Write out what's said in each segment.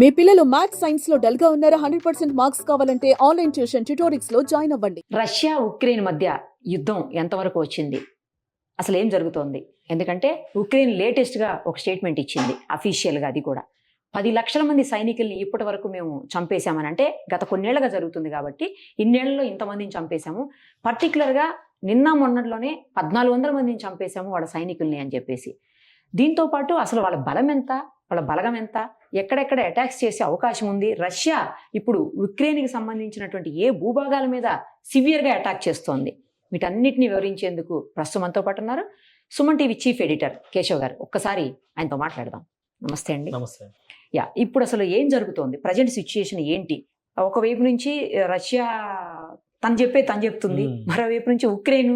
మీ పిల్లలు maths science లో dull గా ఉన్నారా? 100% మార్క్స్ కావాలంటే ఆన్లైన్ ట్యూషన్ ట్యుటోరిక్స్ లో జాయిన్ అవ్వండి. రష్యా ఉక్రెయిన్ మధ్య యుద్ధం ఎంతవరకు వచ్చింది, అసలు ఏం జరుగుతోంది? ఎందుకంటే ఉక్రెయిన్ లేటెస్ట్గా ఒక స్టేట్మెంట్ ఇచ్చింది అఫీషియల్గా. అది కూడా 10 లక్షల మంది సైనికుల్ని ఇప్పటి వరకు మేము చంపేశామని. అంటే గత కొన్నేళ్లుగా జరుగుతుంది కాబట్టి ఇన్నేళ్లలో ఇంతమందిని చంపేశాము, పర్టికులర్గా నిన్న మొన్నట్లోనే 1400 మందిని చంపేశాము వాళ్ళ సైనికుల్ని అని చెప్పేసి. దీంతో పాటు అసలు వాళ్ళ బలం ఎంత, వాళ్ళ బలగం ఎంత, ఎక్కడెక్కడ అటాక్స్ చేసే అవకాశం ఉంది, రష్యా ఇప్పుడు ఉక్రెయిన్కి సంబంధించినటువంటి ఏ భూభాగాల మీద సివియర్గా అటాక్ చేస్తోంది, వీటన్నిటిని వివరించేందుకు ప్రస్తుతం మనతో పాటు ఉన్నారు Suman TV chief editor Keshav గారు. ఒక్కసారి ఆయనతో మాట్లాడదాం. నమస్తే అండి. నమస్తే. ఇప్పుడు అసలు ఏం జరుగుతోంది, ప్రజెంట్ సిచ్యుయేషన్ ఏంటి? ఒకవైపు నుంచి రష్యా తను చెప్తుంది, మరోవైపు నుంచి ఉక్రెయిన్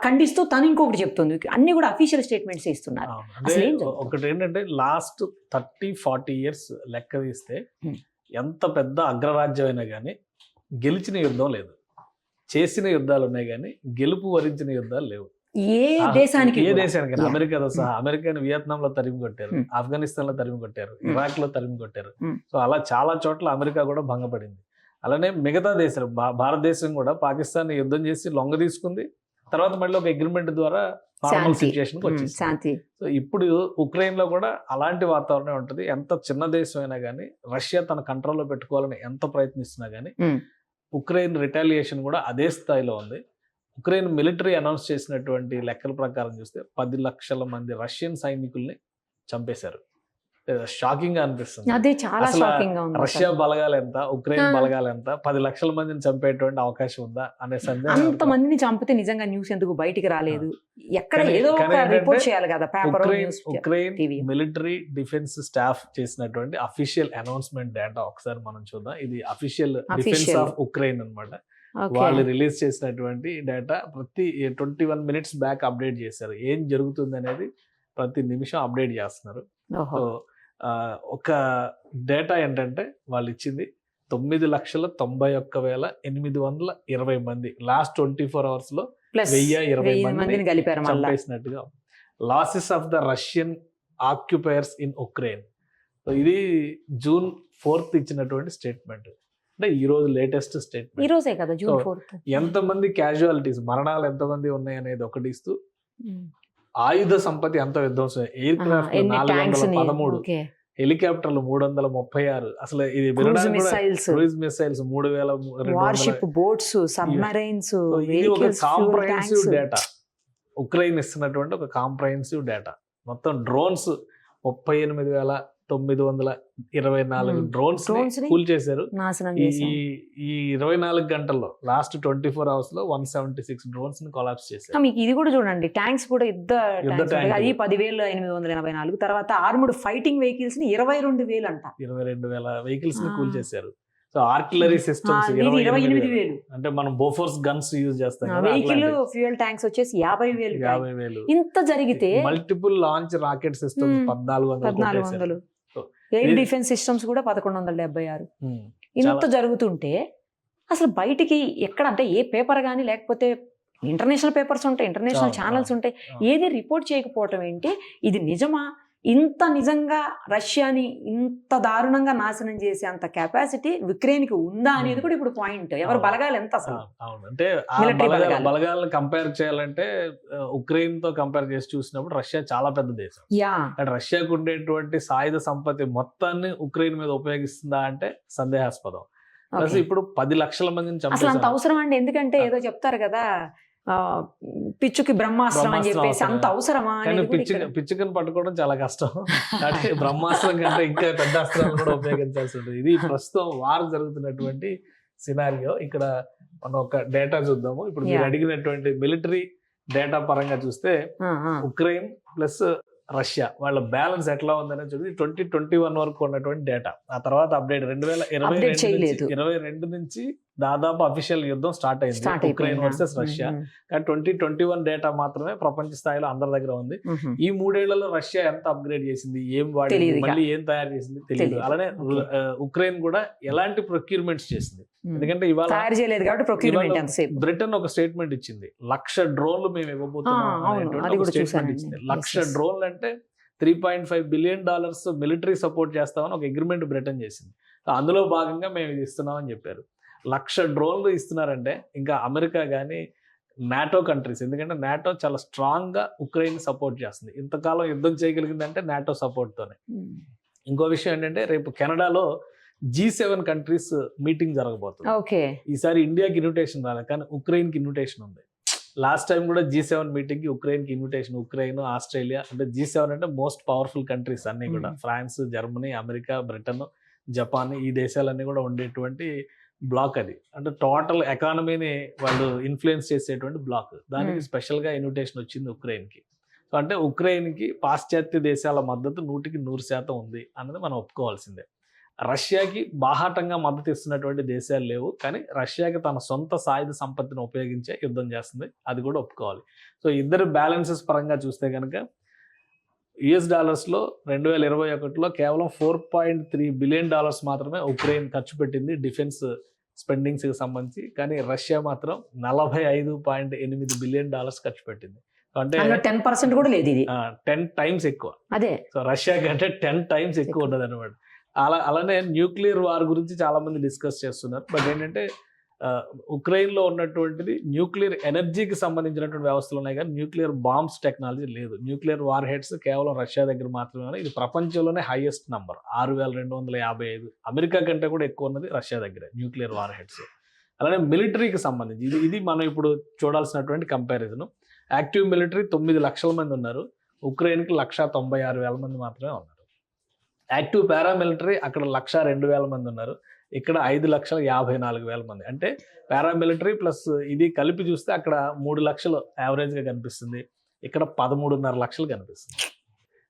ఖండిస్తూ తను ఇంకొకటి చెప్తుంది. అన్ని కూడా అఫీషియల్ స్టేట్మెంట్స్ ఇస్తున్నారు. ఒకటి ఏంటంటే లాస్ట్ 30-40 ఇయర్స్ లెక్క తీస్తే ఎంత పెద్ద అగ్రరాజ్యం అయినా కానీ గెలిచిన యుద్ధం లేదు, చేసిన యుద్ధాలు ఉన్నాయి కానీ గెలుపు వరించిన యుద్ధాలు లేవు. ఏ దేశానికి అమెరికాతో సహా. అమెరికాని వియత్నాం లో తరిమి కొట్టారు, ఆఫ్ఘనిస్తాన్ లో తరిమి కొట్టారు, ఇరాక్ లో తరిమి కొట్టారు. సో అలా చాలా చోట్ల అమెరికా కూడా భంగపడింది. అలానే మిగతా దేశాలు, భారతదేశం కూడా పాకిస్తాన్ యుద్ధం చేసి లొంగ తీసుకుంది, తర్వాత మళ్ళీ ఒక అగ్రిమెంట్ ద్వారా నార్మల్ సిచ్యుయేషన్కి వచ్చింది. సో ఇప్పుడు ఉక్రెయిన్ లో కూడా అలాంటి వాతావరణం ఉంటుంది. ఎంత చిన్న దేశం అయినా కానీ రష్యా తన కంట్రోల్లో పెట్టుకోవాలని ఎంత ప్రయత్నిస్తున్నా కానీ ఉక్రెయిన్ రిటాలియేషన్ కూడా అదే స్థాయిలో ఉంది. ఉక్రెయిన్ మిలిటరీ అనౌన్స్ చేసినటువంటి లెక్కల ప్రకారం చూస్తే 10 లక్షల మంది రష్యన్ సైనికుల్ని చంపేశారు. షాకింగ్ గా అనిపిస్తుంది. రష్యా బలగాలు ఎంత, ఉక్రెయిన్ బలగాలు ఎంత, 10 లక్షల మందిని చంపేటువంటి అవకాశం ఉందా అనే సందేహం. అంత మందిని చంపితే నిజంగా న్యూస్ ఎందుకు బయటికి రాలేదు? ఎక్కడ ఏదో ఒక రిపోర్ట్ చేయాలి కదా. ఉక్రెయిన్ మిలిటరీ డిఫెన్స్ స్టాఫ్ చేసినటువంటి అఫీషియల్ అనౌన్స్మెంట్ డేటా ఒకసారి మనం చూద్దాం. ఇది అఫీషియల్ డిఫెన్స్ ఆఫ్ ఉక్రెయిన్ అన్నమాట. వాళ్ళు రిలీజ్ చేసినటువంటి డేటా ప్రతి 21 మినిట్స్ బ్యాక్ అప్డేట్ చేశారు. ఏం జరుగుతుంది అనేది ప్రతి నిమిషం అప్డేట్ చేస్తున్నారు. సో ఒక డేటా ఏంటంటే వాళ్ళు ఇచ్చింది 9,91,820 మంది లాస్ట్ 24 hours లో 1,020 మందిని చంపేసినట్టుగా. Losses of the Russian occupiers in Ukraine. So ఇది June 4th ఇచ్చినటువంటి స్టేట్మెంట్. అంటే ఈ రోజు లేటెస్ట్ స్టేట్మెంట్. ఈ రోజే కదా June 4th. ఎంతమంది క్యాజువాలిటీస్, మరణాలు ఎంతమంది ఉన్నాయి అనేది ఒకటి ఇస్తూ, ఆయుధ సంపత్తి ఎంత విధ్వంసం, ఎయిర్ క్రాఫ్ట్ 413, హెలికాప్టర్లు 336, అసలు ఇది cruise missiles 3,000, worship boats, submarines. ఇది ఒక కాంప్రహెన్సివ్ డేటా. ఉక్రెయిన్ ఇస్తున్నటువంటి ఒక కాంప్రహెన్సివ్ డేటా. మొత్తం డ్రోన్స్ 38,924 డ్రోన్స్ కూల్ చేశారు. ఈ 24 గంటల్లో లాస్ట్ 24 hours లో 176 డ్రోన్స్ ని కొలాప్స్ చేశారు. మీకు ఇది కూడా చూడండి, ట్యాంక్స్ కూడా యుద్ధ అది 10,844. తర్వాత ఆర్ముడ్ ఫైటింగ్ వెహికల్స్ ని 22,000 అంట. 22,000 వెహికల్స్ ని కూల్ చేశారు. So artillery systems 28,000. అంటే మనం బోఫోర్స్ గన్స్ యూజ్ చేస్తాం. వెహికల్ ఫ్యూయల్ ట్యాంక్స్ వచ్చేసి 50,000. ఇంత జరిగితే multiple launch rocket systems 1,400. Air defence systems కూడా 1,176. ఇంత జరుగుతుంటే అసలు బయటికి ఎక్కడ, అంటే ఏ పేపర్ కానీ లేకపోతే ఇంటర్నేషనల్ పేపర్స్ ఉంటాయి, ఇంటర్నేషనల్ ఛానల్స్ ఉంటాయి, ఏది రిపోర్ట్ చేయకపోవటం ఏంటి? ఇది నిజమా? ఇంత నిజంగా రష్యాని ఇంత దారుణంగా నాశనం చేసే అంత కెపాసిటీ ఉక్రెయిన్కి ఉందా అనేది కూడా ఇప్పుడు పాయింట్. ఎవరు బలగాలు ఎంత అసలు? అంటే బలగాలను కంపేర్ చేయాలంటే ఉక్రెయిన్ తో కంపేర్ చేసి చూసినప్పుడు రష్యా చాలా పెద్ద దేశం. రష్యాకు ఉండేటువంటి సాయుధ సంపత్తి మొత్తాన్ని ఉక్రెయిన్ మీద ఉపయోగిస్తుందా అంటే సందేహాస్పదం. ప్లస్ ఇప్పుడు 10 లక్షల మందిని అసలు అంత అవసరం అండి? ఎందుకంటే ఏదో చెప్తారు కదా, పిచ్చుకి బ్రహ్మాస్త్రం అని చెప్పేసి, అంత అవసరమా? పిచ్చుకని పట్టుకోవడం చాలా కష్టం. అంటే బ్రహ్మాస్త్రం కంటే ఇంకా పెద్ద అస్త్రాలు కూడా ఉపయోగించాల్సి ఉంటుంది. ఇది ప్రస్తుతం వార్ జరుగుతున్నటువంటి సినారియో. ఇక్కడ మనం ఒక డేటా చూద్దాము. ఇప్పుడు మీరు అడిగినటువంటి మిలిటరీ డేటా పరంగా చూస్తే ఉక్రెయిన్ ప్లస్ రష్యా వాళ్ళ బ్యాలెన్స్ ఎట్లా ఉందనే చూసి 2021 వరకు ఉన్నటువంటి డేటా. ఆ తర్వాత అప్డేట్ 2022 నుంచి దాదాపు అఫీషియల్ యుద్ధం స్టార్ట్ అయింది ఉక్రెయిన్ వర్సెస్ రష్యా. కానీ 2021 డేటా మాత్రమే ప్రపంచ స్థాయిలో అందరి దగ్గర ఉంది. ఈ 3 ఏళ్లలో రష్యా ఎంత అప్గ్రేడ్ చేసింది, ఏం వాడింది, మళ్ళీ ఏం తయారు చేసింది తెలియదు. అలానే ఉక్రెయిన్ కూడా ఎలాంటి ప్రొక్యూర్మెంట్స్ చేసింది. ఎందుకంటే ఇవాళ బ్రిటన్ ఒక స్టేట్మెంట్ ఇచ్చింది, 1,00,000 డ్రోన్లు మేము ఇవ్వబోతున్నాం. 1,00,000 డ్రోన్లు అంటే $3.5 బిలియన్ మిలిటరీ సపోర్ట్ చేస్తామని ఒక అగ్రిమెంట్ బ్రిటన్ చేసింది. సో అందులో భాగంగా మేము ఇది ఇస్తున్నామని చెప్పారు. 1,00,000 డ్రోన్లు ఇస్తున్నారంటే ఇంకా అమెరికా కానీ నాటో కంట్రీస్, ఎందుకంటే నాటో చాలా స్ట్రాంగ్గా ఉక్రెయిన్ సపోర్ట్ చేస్తుంది. ఇంతకాలం యుద్ధం చేయగలిగిందంటే నాటో సపోర్ట్తోనే. ఇంకో విషయం ఏంటంటే రేపు కెనడాలో G7 కంట్రీస్ మీటింగ్ జరగబోతుంది. ఓకే, ఈసారి ఇండియాకి ఇన్విటేషన్ రాలేదు, కానీ ఉక్రెయిన్కి ఇన్విటేషన్ ఉంది. లాస్ట్ టైం కూడా G7 మీటింగ్కి ఉక్రెయిన్కి ఇన్విటేషన్. ఉక్రెయిన్, ఆస్ట్రేలియా, అంటే G7 అంటే మోస్ట్ పవర్ఫుల్ కంట్రీస్ అన్నీ కూడా, France, Germany, America, Britain, Japan, ఈ దేశాలన్నీ కూడా ఉండేటువంటి బ్లాక్ అది. అంటే టోటల్ ఎకానమీని వాళ్ళు ఇన్ఫ్లుయెన్స్ చేసేటువంటి బ్లాక్. దానికి స్పెషల్గా ఇన్విటేషన్ వచ్చింది ఉక్రెయిన్కి. సో అంటే ఉక్రెయిన్కి పాశ్చాత్య దేశాల మద్దతు 100% ఉంది అన్నది మనం ఒప్పుకోవాల్సిందే. రష్యాకి బాహాటంగా మద్దతు ఇస్తున్నటువంటి దేశాలు లేవు, కానీ రష్యాకి తన సొంత సాయుధ సంపత్తిని ఉపయోగించే యుద్ధం చేస్తుంది, అది కూడా ఒప్పుకోవాలి. సో ఇద్దరు బ్యాలెన్సెస్ పరంగా చూస్తే కనుక US డాలర్స్లో 2021లో కేవలం $4.3 బిలియన్ మాత్రమే ఉక్రెయిన్ ఖర్చు పెట్టింది డిఫెన్స్ స్పెండింగ్స్కి సంబంధించి, కానీ రష్యా మాత్రం $45.8 బిలియన్ ఖర్చు పెట్టింది. అంటే 10% కూడా లేదు, ఇది 10 టైమ్స్ ఎక్కువ. అదే, సో రష్యా కంటే 10 టైమ్స్ ఎక్కువ ఉన్నది అనమాట. అలానే న్యూక్లియర్ వార్ గురించి చాలా మంది డిస్కస్ చేస్తున్నారు. బట్ ఏంటంటే ఉక్రెయిన్లో ఉన్నటువంటిది న్యూక్లియర్ ఎనర్జీకి సంబంధించినటువంటి వ్యవస్థలు ఉన్నాయి, కానీ న్యూక్లియర్ బాంబ్స్ టెక్నాలజీ లేదు. న్యూక్లియర్ వార్ హెడ్స్ కేవలం రష్యా దగ్గర మాత్రమే. ఇది ప్రపంచంలోనే హైయెస్ట్ నంబర్, 6,255. అమెరికా కంటే కూడా ఎక్కువ ఉన్నది రష్యా దగ్గర న్యూక్లియర్ వార్ హెడ్స్. అలానే మిలిటరీకి సంబంధించి ఇది మనం ఇప్పుడు చూడాల్సినటువంటి కంపారిజన్. యాక్టివ్ మిలిటరీ 9 లక్షల మంది ఉన్నారు, ఉక్రెయిన్కి 196,000 మంది మాత్రమే ఉన్నారు. యాక్టివ్ పారామిలిటరీ అక్కడ 102,000 మంది ఉన్నారు, ఇక్కడ 5,54,000 మంది. అంటే పారామిలిటరీ ప్లస్ ఇది కలిపి చూస్తే అక్కడ 3 లక్షలు యావరేజ్గా కనిపిస్తుంది, ఇక్కడ 13.5 లక్షలు కనిపిస్తుంది.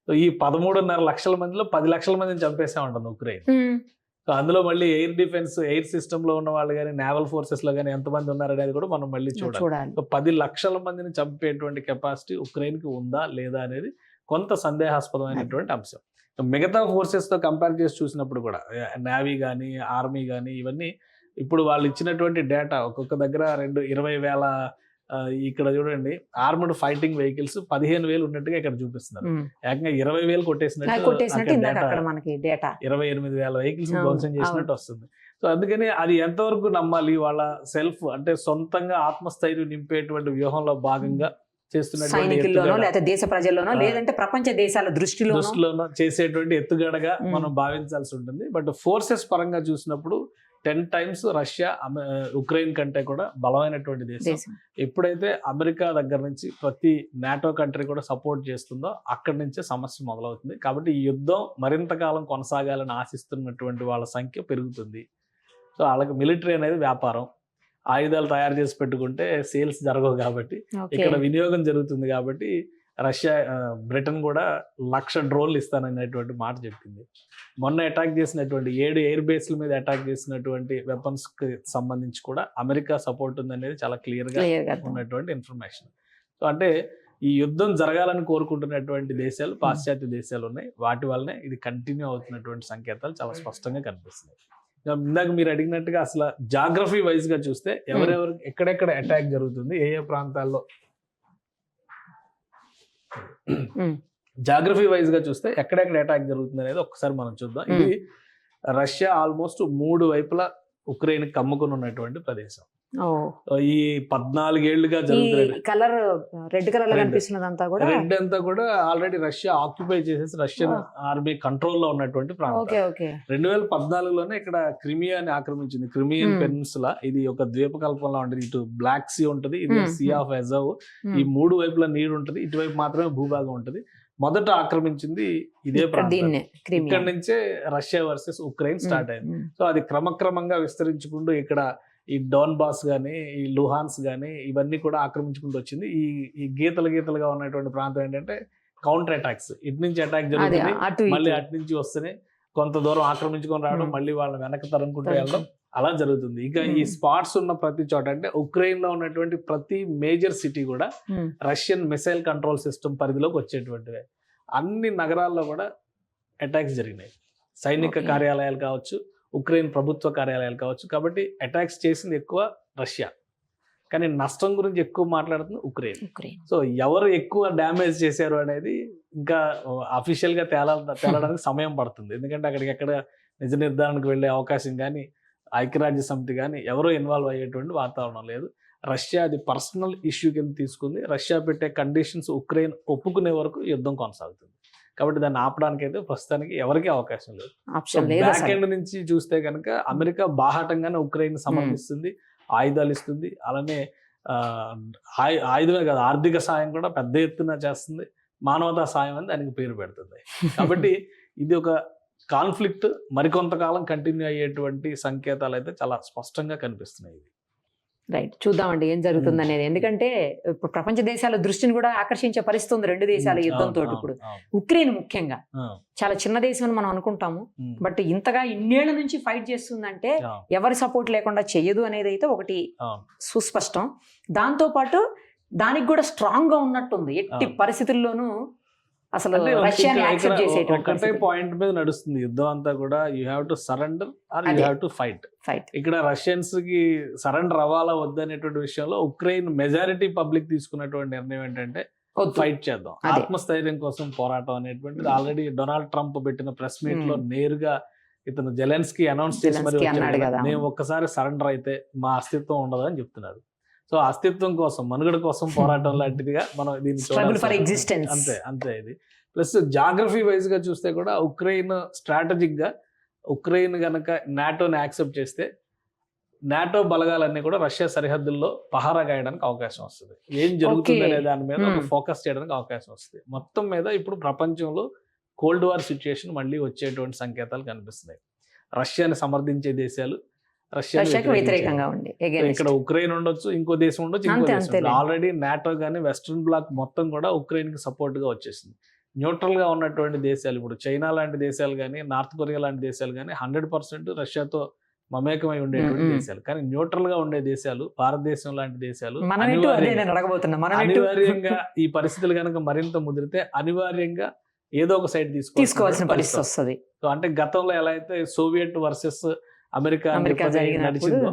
సో ఈ 13.5 లక్షల మందిలో 10 లక్షల మందిని చంపేసే ఉంటుంది ఉక్రెయిన్. సో అందులో మళ్ళీ ఎయిర్ డిఫెన్స్, ఎయిర్ సిస్టంలో ఉన్న వాళ్ళు కానీ, నేవల్ ఫోర్సెస్లో కానీ ఎంతమంది ఉన్నారనేది కూడా మనం మళ్ళీ చూడాలి. సో 10 లక్షల మందిని చంపేటువంటి కెపాసిటీ ఉక్రెయిన్కి ఉందా లేదా అనేది కొంత సందేహాస్పదమైనటువంటి అంశం. మిగతా ఫోర్సెస్తో కంపేర్ చేసి చూసినప్పుడు కూడా నేవీ కానీ, ఆర్మీ కానీ, ఇవన్నీ ఇప్పుడు వాళ్ళు ఇచ్చినటువంటి డేటా ఒక్కొక్క దగ్గర 20,000 ఇక్కడ చూడండి ఆర్మ్డ్ ఫైటింగ్ వెహికల్స్ 15,000 ఉన్నట్టుగా ఇక్కడ చూపిస్తున్నారు. ఏకంగా 20,000 కొట్టేసినట్టు 28,000 వెహికల్స్ ధ్వంసం చేసినట్టు వస్తుంది. సో అందుకని అది ఎంతవరకు నమ్మాలి? వాళ్ళ సెల్ఫ్ అంటే సొంతంగా ఆత్మస్థైర్యం నింపేటువంటి వ్యూహంలో భాగంగా సైనికుల్లోనో లేకపోతే దేశ ప్రజల్లోనో లేదంటే ప్రపంచ దేశాల దృష్టిలోనో చేసేటువంటి ఎత్తుగడగా మనం భావించాల్సి ఉంటుంది. బట్ ఫోర్సెస్ పరంగా చూసినప్పుడు 10 టైమ్స్ రష్యా ఉక్రెయిన్ కంటే కూడా బలమైనటువంటి దేశం. ఎప్పుడైతే అమెరికా దగ్గర నుంచి ప్రతి నాటో కంట్రీ కూడా సపోర్ట్ చేస్తుందో అక్కడి నుంచే సమస్య మొదలవుతుంది. కాబట్టి ఈ యుద్ధం మరింత కాలం కొనసాగాలని ఆశిస్తున్నటువంటి వాళ్ళ సంఖ్య పెరుగుతుంది. సో వాళ్ళకి మిలిటరీ అనేది వ్యాపారం, ఆయుధాలు తయారు చేసి పెట్టుకుంటే సేల్స్ జరగవు, కాబట్టి ఇక్కడ వినియోగం జరుగుతుంది. కాబట్టి రష్యా, బ్రిటన్ కూడా 1,00,000 డ్రోన్లు ఇస్తాననేటువంటి మాట చెప్పింది. మొన్న అటాక్ చేసినటువంటి 7 ఎయిర్ బేస్ల మీద అటాక్ చేసినటువంటి వెపన్స్కి సంబంధించి కూడా అమెరికా సపోర్ట్ ఉందనేది చాలా క్లియర్గా ఉన్నటువంటి ఇన్ఫర్మేషన్. సో అంటే ఈ యుద్ధం జరగాలని కోరుకుంటున్నటువంటి దేశాలు పాశ్చాత్య దేశాలు ఉన్నాయి, వాటి వల్లనే ఇది కంటిన్యూ అవుతున్నటువంటి సంకేతాలు చాలా స్పష్టంగా కనిపిస్తున్నాయి. ఇందాక మీరు అడిగినట్టుగా అసలు జాగ్రఫీ వైజ్గా చూస్తే ఎవరెవరు ఎక్కడెక్కడ అటాక్ జరుగుతుంది, ఏ ప్రాంతాల్లో, జాగ్రఫీ వైజ్గా చూస్తే ఎక్కడెక్కడ అటాక్ జరుగుతుంది అనేది ఒకసారి మనం చూద్దాం. ఇది రష్యా ఆల్మోస్ట్ 3 వైపులా ఉక్రెయిన్ కమ్ముకుని ఉన్నటువంటి ప్రదేశం. ఈ 14 ఏళ్లుగా జరుగుతుంది. కలర్ రెడ్ కలర్ కనిపిస్తున్నదంతా కూడా రెడ్ అంతా కూడా ఆల్రెడీ రష్యా ఆక్యుపై చేసేసి రష్యన్ ఆర్మీ కంట్రోల్లో ఉన్నటువంటి ప్రాంతం. 2014లోనే ఇక్కడ క్రిమియాని ఆక్రమించింది. క్రిమియన్ పెనిన్సులా, ఇది ఒక ద్వీపకల్పంలో ఉంటుంది. ఇటు బ్లాక్ సీ ఉంటుంది, ఇది సీ ఆఫ్ అజవ్, ఈ 3 వైపులా నీరు ఉంటుంది, ఇటువైపు మాత్రమే భూభాగం ఉంటుంది. మొదట ఆక్రమించింది ఇదే ప్రాంతం. ఇక్కడ నుంచే రష్యా వర్సెస్ ఉక్రెయిన్ స్టార్ట్ అయింది. సో అది క్రమక్రమంగా విస్తరించుకుంటూ ఇక్కడ ఈ డోన్బాస్ కానీ, ఈ లుహాన్స్ కానీ, ఇవన్నీ కూడా ఆక్రమించుకుంటూ వచ్చింది. ఈ గీతలుగా ఉన్నటువంటి ప్రాంతం ఏంటంటే కౌంటర్ అటాక్స్, ఇటు నుంచి అటాక్ జరుగుతుంది, మళ్ళీ అటు నుంచి వస్తేనే కొంత దూరం ఆక్రమించుకొని రావడం, మళ్ళీ వాళ్ళని వెనక్కి తరుముకుంటూ వెళ్ళడం, అలా జరుగుతుంది. ఇక ఈ స్పాట్స్ ఉన్న ప్రతి చోట అంటే ఉక్రెయిన్ లో ఉన్నటువంటి ప్రతి మేజర్ సిటీ కూడా రష్యన్ మిసైల్ కంట్రోల్ సిస్టమ్ పరిధిలోకి వచ్చేటువంటివే. అన్ని నగరాల్లో కూడా అటాక్స్ జరిగినాయి, సైనిక కార్యాలయాలు కావచ్చు, ఉక్రెయిన్ ప్రభుత్వ కార్యాలయాలు కావచ్చు. కాబట్టి అటాక్స్ చేసింది ఎక్కువ రష్యా, కానీ నష్టం గురించి ఎక్కువ మాట్లాడుతుంది ఉక్రెయిన్. సో ఎవరు ఎక్కువ డ్యామేజ్ చేశారు అనేది ఇంకా అఫీషియల్ గా తేలడానికి సమయం పడుతుంది. ఎందుకంటే అక్కడికి ఎక్కడ నిజ నిర్ధారణకు వెళ్ళే అవకాశం కానీ ఐక్యరాజ్య సమితి కానీ ఎవరో ఇన్వాల్వ్ అయ్యేటువంటి వాతావరణం లేదు. రష్యా అది పర్సనల్ ఇష్యూ కింద తీసుకుంది. రష్యా పెట్టే కండిషన్స్ ఉక్రెయిన్ ఒప్పుకునే వరకు యుద్ధం కొనసాగుతుంది. కాబట్టి దాన్ని ఆపడానికి అయితే ప్రస్తుతానికి ఎవరికీ అవకాశం లేదు. బ్యాక్ ఎండ్ నుంచి చూస్తే కనుక అమెరికా బాహాటంగానే ఉక్రెయిన్ సమర్థిస్తుంది, ఆయుధాలు ఇస్తుంది. అలానే ఆయుధమే కాదు, ఆర్థిక సాయం కూడా పెద్ద ఎత్తున చేస్తుంది. మానవతా సాయం అని దానికి పేరు పెడుతుంది. కాబట్టి ఇది ఒక కాన్ఫ్లిక్ట్ మరికొంతకాలం కంటిన్యూ అయ్యేటువంటి సంకేతాలు అయితే చాలా స్పష్టంగా కనిపిస్తున్నాయి. రైట్, చూద్దామండి ఏం జరుగుతుంది అనేది. ఎందుకంటే ఇప్పుడు ప్రపంచ దేశాల దృష్టిని కూడా ఆకర్షించే పరిస్థితి ఉంది రెండు దేశాల యుద్ధంతో. ఇప్పుడు ఉక్రెయిన్ ముఖ్యంగా చాలా చిన్న దేశం అని మనం అనుకుంటాము, బట్ ఇంతగా ఇన్నేళ్ల నుంచి ఫైట్ చేస్తుందంటే ఎవరి సపోర్ట్ లేకుండా చెయ్యదు అనేది అయితే ఒకటి సుస్పష్టం. దాంతో పాటు దానికి కూడా స్ట్రాంగ్ గా ఉన్నట్టుంది. ఎట్టి పరిస్థితుల్లోనూ అసలు రష్యాని యాక్సెప్ట్ చేసేటువంటి పాయింట్ మీద నడుస్తుంది యుద్ధం అంతా కూడా. You have to surrender or you have to fight. ఇక్కడ రష్యన్స్ కి సరెండర్ అవ్వాలా వద్దనేటువంటి విషయంలో ఉక్రెయిన్ మెజారిటీ పబ్లిక్ తీసుకున్నటువంటి నిర్ణయం ఏంటంటే ఫైట్ చేద్దాం, ఆత్మస్థైర్యం కోసం పోరాటం అనేటువంటిది ఆల్రెడీ డొనాల్డ్ ట్రంప్ పెట్టిన ప్రెస్ మీట్ లో నేరుగా ఇతను జెలెన్స్కీ అనౌన్స్ చేసి మరి మేము ఒక్కసారి సరెండర్ అయితే మా అస్తిత్వం ఉండదు అని చెప్తున్నారు. సో అస్తిత్వం కోసం, మనుగడ కోసం పోరాటం లాంటిదిగా మనం దీన్ని అంతే ఇది. ప్లస్ జాగ్రఫీ వైజ్ గా చూస్తే కూడా ఉక్రెయిన్ స్ట్రాటజిక్ గా ఉక్రెయిన్ గనక నాటోని యాక్సెప్ట్ చేస్తే నాటో బలగాలన్నీ కూడా రష్యా సరిహద్దుల్లో పహారా గాయడానికి అవకాశం వస్తుంది. ఏం జరుగుతుంది అనే దాని మీద ఫోకస్ చేయడానికి అవకాశం వస్తుంది. మొత్తం మీద ఇప్పుడు ప్రపంచంలో కోల్డ్ వార్ సిచ్యుయేషన్ మళ్ళీ వచ్చేటువంటి సంకేతాలు కనిపిస్తున్నాయి. రష్యాని సమర్థించే దేశాలు రష్యాకి వ్యతిరేకంగా ఉంది. ఇక్కడ ఉక్రెయిన్ ఉండొచ్చు, ఇంకో దేశం ఉండొచ్చు, ఇంకో దేశం. ఆల్రెడీ నాటో గానీ వెస్ట్రన్ బ్లాక్ మొత్తం కూడా ఉక్రెయిన్ కి సపోర్ట్ గా వచ్చేసింది. న్యూట్రల్ గా ఉన్నటువంటి దేశాలు, ఇప్పుడు చైనా లాంటి దేశాలు కానీ, నార్త్ కొరియా లాంటి దేశాలు కానీ 100% రష్యాతో మమేకమై ఉండేటువంటి దేశాలు. కానీ న్యూట్రల్ గా ఉండే దేశాలు, భారతదేశం లాంటి దేశాలు అనివార్యంగా ఈ పరిస్థితులు కనుక మరింత ముదిరితే అనివార్యంగా ఏదో ఒక సైడ్ తీసుకోవాల్సిన పరిస్థితి వస్తుంది. సో అంటే గతంలో ఎలా అయితే సోవియట్ వర్సెస్ అమెరికా నడిచిందో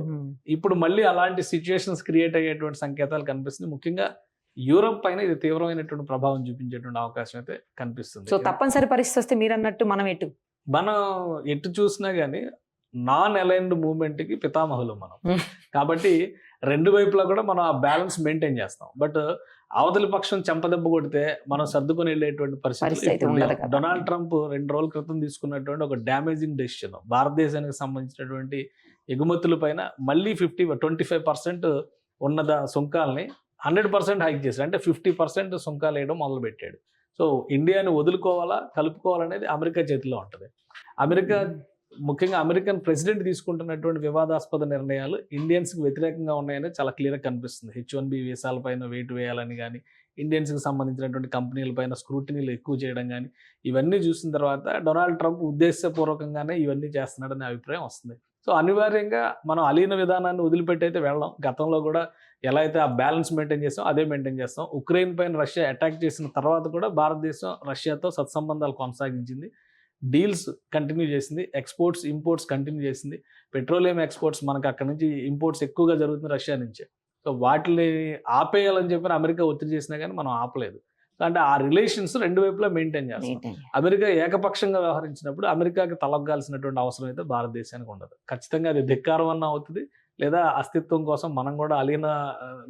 ఇప్పుడు మళ్ళీ అలాంటి సిచ్యుయేషన్స్ క్రియేట్ అయ్యేటువంటి సంకేతాలు కనిపిస్తుంది. ముఖ్యంగా యూరోప్ పైన ఇది తీవ్రమైనటువంటి ప్రభావం చూపించేటువంటి అవకాశం అయితే కనిపిస్తుంది. సో తప్పనిసరి పరిస్థితి వస్తే మీరు అన్నట్టు మనం ఎటు చూసినా గానీ నాన్ అలైన్డ్ మూవ్మెంట్ కి పితామహులు మనం. కాబట్టి రెండు వైపులా కూడా మనం ఆ బ్యాలెన్స్ మెయింటైన్ చేస్తాం. బట్ అవతలి పక్షం చెంపదెబ్బ కొడితే మనం సర్దుకొని వెళ్ళేటువంటి పరిస్థితి. డొనాల్డ్ ట్రంప్ 2 రోజుల క్రితం తీసుకున్నటువంటి ఒక డ్యామేజింగ్ డెసిషన్ భారతదేశానికి సంబంధించినటువంటి ఎగుమతుల పైన మళ్ళీ 25% ఉన్న సుంకాలని 100% హైక్ చేశాడు. అంటే 50% సుంకాలు వేయడం మొదలు పెట్టాడు. సో ఇండియాని వదులుకోవాలా కలుపుకోవాలనేది అమెరికా చేతిలో ఉంటుంది. ముఖ్యంగా అమెరికన్ ప్రెసిడెంట్ తీసుకుంటున్నటువంటి వివాదాస్పద నిర్ణయాలు ఇండియన్స్కి వ్యతిరేకంగా ఉన్నాయని చాలా క్లియర్గా కనిపిస్తుంది. H1B వీసాల పైన వెయిట్ వేయాలని కానీ, ఇండియన్స్కి సంబంధించినటువంటి కంపెనీల పైన స్క్రూటినీలు ఎక్కువ చేయడం కానీ, ఇవన్నీ చూసిన తర్వాత డొనాల్డ్ ట్రంప్ ఉద్దేశపూర్వకంగానే ఇవన్నీ చేస్తున్నాడనే అభిప్రాయం వస్తుంది. సో అనివార్యంగా మనం అలీన విధానాన్ని వదిలిపెట్టయితే వెళ్ళాం. గతంలో కూడా ఎలా అయితే ఆ బ్యాలెన్స్ మెయింటైన్ చేస్తాం అదే మెయింటైన్ చేస్తాం. ఉక్రెయిన్ పైన రష్యా అటాక్ చేసిన తర్వాత కూడా భారతదేశం రష్యాతో సత్సంబంధాలు కొనసాగించింది, డీల్స్ కంటిన్యూ చేసింది, ఎక్స్పోర్ట్స్ ఇంపోర్ట్స్ కంటిన్యూ చేసింది. పెట్రోలియం ఎక్స్పోర్ట్స్ మనకు అక్కడ నుంచి ఇంపోర్ట్స్ ఎక్కువగా జరుగుతుంది రష్యా నుంచే. సో వాటిని ఆపేయాలని చెప్పి అమెరికా ఒత్తిడి చేసినా కానీ మనం ఆపలేదు. అంటే ఆ రిలేషన్స్ రెండు వైపులా మెయింటైన్ చేస్తాం. అమెరికా ఏకపక్షంగా వ్యవహరించినప్పుడు అమెరికాకి తలొగ్గాల్సినటువంటి అవసరం అయితే భారతదేశానికి ఉండదు. ఖచ్చితంగా అది ధిక్కారం అన్న అవుతుంది, లేదా అస్తిత్వం కోసం మనం కూడా అలీన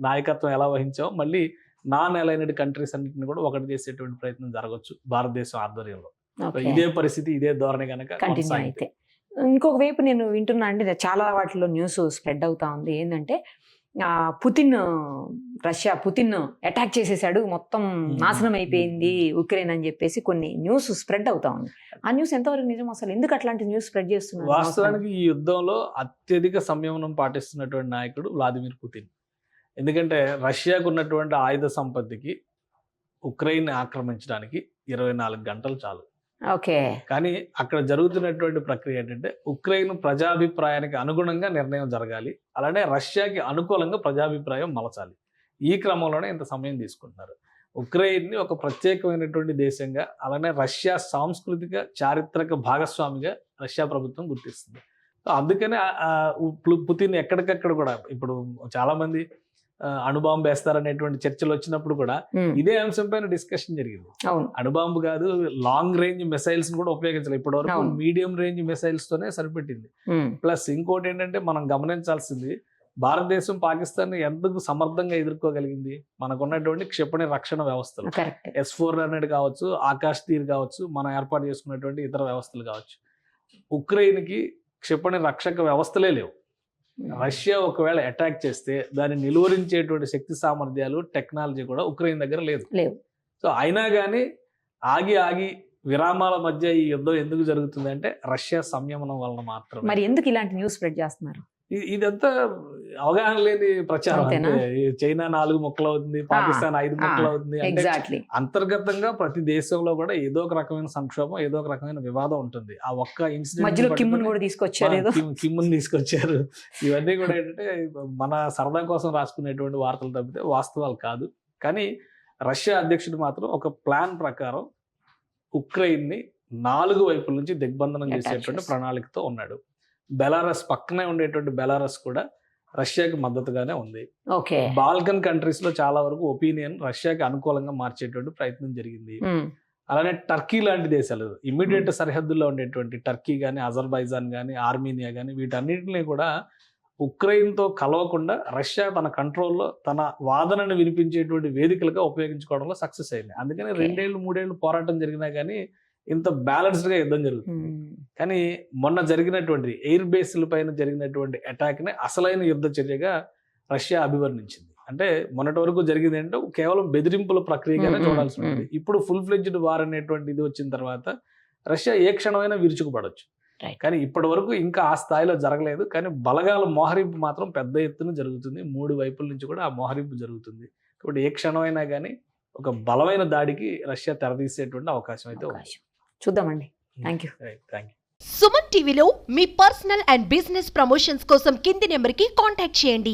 నాయకత్వం ఎలా వహించామో మళ్ళీ నాన్ అలైన్డ్ కంట్రీస్ అన్నింటిని కూడా ఒకటి చేసేటువంటి ప్రయత్నం జరగచ్చు భారతదేశం ఆధ్వర్యంలో. ఇదే పరిస్థితి, ఇదే ధోరణి కనుక కంటిన్యూ అయితే. ఇంకొక వైపు నేను వింటున్నా అండి, చాలా వాటిలో న్యూస్ స్ప్రెడ్ అవుతా ఉంది. ఏంటంటే పుతిన్ అటాక్ చేసేసాడు, మొత్తం నాశనం అయిపోయింది ఉక్రెయిన్ అని చెప్పేసి కొన్ని న్యూస్ స్ప్రెడ్ అవుతా ఉంది. ఆ న్యూస్ ఎంతవరకు నిజం? అసలు ఎందుకు అట్లాంటి న్యూస్ స్ప్రెడ్ చేస్తున్నారు? వాస్తవానికి ఈ యుద్ధంలో అత్యధిక సంయమనం పాటిస్తున్నటువంటి నాయకుడు వ్లాదిమిర్ పుతిన్. ఎందుకంటే రష్యాకు ఉన్నటువంటి ఆయుధ సంపత్తికి ఉక్రెయిన్ ఆక్రమించడానికి 24 గంటలు చాలు. ఓకే. కానీ అక్కడ జరుగుతున్నటువంటి ప్రక్రియ ఏంటంటే ఉక్రెయిన్ ప్రజాభిప్రాయానికి అనుగుణంగా నిర్ణయం జరగాలి, అలానే రష్యాకి అనుకూలంగా ప్రజాభిప్రాయం మలచాలి. ఈ క్రమంలోనే ఇంత సమయం తీసుకుంటున్నారు. ఉక్రెయిన్ని ఒక ప్రత్యేకమైనటువంటి దేశంగా, అలానే రష్యా సాంస్కృతిక చారిత్రక భాగస్వామిగా రష్యా ప్రభుత్వం గుర్తిస్తుంది. సో అందుకనే పుతిన్ ఎక్కడికక్కడ కూడా ఇప్పుడు చాలా మంది అణుబాంబు వేస్తారనేటువంటి చర్చలు వచ్చినప్పుడు కూడా ఇదే అంశం పైన డిస్కషన్ జరిగింది. అవును, అణుబాంబు కాదు, లాంగ్ రేంజ్ మిసైల్స్ కూడా ఉపయోగించాలి. ఇప్పటి వరకు అవును. మీడియం రేంజ్ మిసైల్స్ తోనే సరిపెట్టింది. ప్లస్ ఇంకోటి ఏంటంటే మనం గమనించాల్సింది, భారతదేశం పాకిస్తాన్ ఎందుకు సమర్థంగా ఎదుర్కోగలిగింది, మనకున్నటువంటి క్షిపణి రక్షణ వ్యవస్థలు కరెక్ట్. S-400 కావచ్చు, ఆకాశ్ తీర్ కావచ్చు, మనం ఏర్పాటు చేసుకున్నటువంటి ఇతర వ్యవస్థలు కావచ్చు. ఉక్రెయిన్కి క్షిపణి రక్షక వ్యవస్థలే లేవు. రష్యా ఒకవేళ అటాక్ చేస్తే దాన్ని నిలువరించేటువంటి శక్తి సామర్థ్యాలు, టెక్నాలజీ కూడా ఉక్రెయిన్ దగ్గర లేదు. సో అయినా కానీ ఆగి విరామాల మధ్య ఈ యుద్ధం ఎందుకు జరుగుతుంది అంటే రష్యా సంయమనం వలన మాత్రమే. మరి ఎందుకు ఇలాంటి న్యూస్ స్ప్రెడ్ చేస్తున్నారు? ఇదంతా అవగాహన లేని ప్రచారం. అంటే చైనా 4 ముక్కలు అవుతుంది, పాకిస్తాన్ 5 ముక్కలు అవుతుంది అంటే అంతర్గతంగా ప్రతి దేశంలో కూడా ఏదో ఒక రకమైన సంక్షోభం, ఏదో ఒక రకమైన వివాదం ఉంటుంది. ఆ ఒక్క ఇన్సిడెంట్ కిమ్ముని తీసుకొచ్చారు. ఇవన్నీ కూడా ఏంటంటే మన సరదా కోసం రాసుకునేటువంటి వార్తలు తప్పితే వాస్తవాలు కాదు. కానీ రష్యా అధ్యక్షుడు మాత్రం ఒక ప్లాన్ ప్రకారం ఉక్రెయిన్ ని 4 వైపుల నుంచి దిగ్బంధనం చేసేటువంటి ప్రణాళికతో ఉన్నాడు. బెలారస్ పక్కనే ఉండేటువంటి బెలారస్ కూడా రష్యాకి మద్దతుగానే ఉంది. బాల్కన్ కంట్రీస్ లో చాలా వరకు ఒపీనియన్ రష్యాకి అనుకూలంగా మార్చేటువంటి ప్రయత్నం జరిగింది. అలానే టర్కీ లాంటి దేశాలు, ఇమ్మీడియట్ సరిహద్దుల్లో ఉండేటువంటి టర్కీ కానీ, అజర్బైజాన్ కానీ, ఆర్మీనియా కానీ, వీటన్నిటిని కూడా ఉక్రెయిన్తో కలవకుండా రష్యా తన కంట్రోల్లో తన వాదనను వినిపించేటువంటి వేదికలుగా ఉపయోగించుకోవడంలో సక్సెస్ అయింది. అందుకని 2-3 ఏళ్ళు పోరాటం జరిగినా కానీ ఇంత బ్యాలెన్స్డ్గా యుద్ధం జరుగుతుంది. కానీ మొన్న జరిగినటువంటి ఎయిర్ బేస్ల పైన జరిగినటువంటి అటాక్ని అసలైన యుద్ధ చర్యగా రష్యా అభివర్ణించింది. అంటే మొన్నటి వరకు జరిగింది ఏంటంటే కేవలం బెదిరింపుల ప్రక్రియగానే చూడాల్సి ఉంటుంది. ఇప్పుడు ఫుల్ ఫ్లెడ్జ్డ్ వార్ అనేటువంటి ఇది వచ్చిన తర్వాత రష్యా ఏ క్షణమైనా విరుచుకుపడవచ్చు. కానీ ఇప్పటి వరకు ఇంకా ఆ స్థాయిలో జరగలేదు. కానీ బలగాల మోహరింపు మాత్రం పెద్ద ఎత్తున జరుగుతుంది. 3 వైపుల నుంచి కూడా ఆ మోహరింపు జరుగుతుంది. కాబట్టి ఏ క్షణమైనా కానీ ఒక బలమైన దాడికి రష్యా తెరదీసేటువంటి అవకాశం అయితే ఉంది. చూద్దామండి. Thank you. సుమన్ టీవీలో మీ పర్సనల్ అండ్ బిజినెస్ ప్రమోషన్స్ కోసం కింది నెంబర్కి కాంటాక్ట్ చేయండి.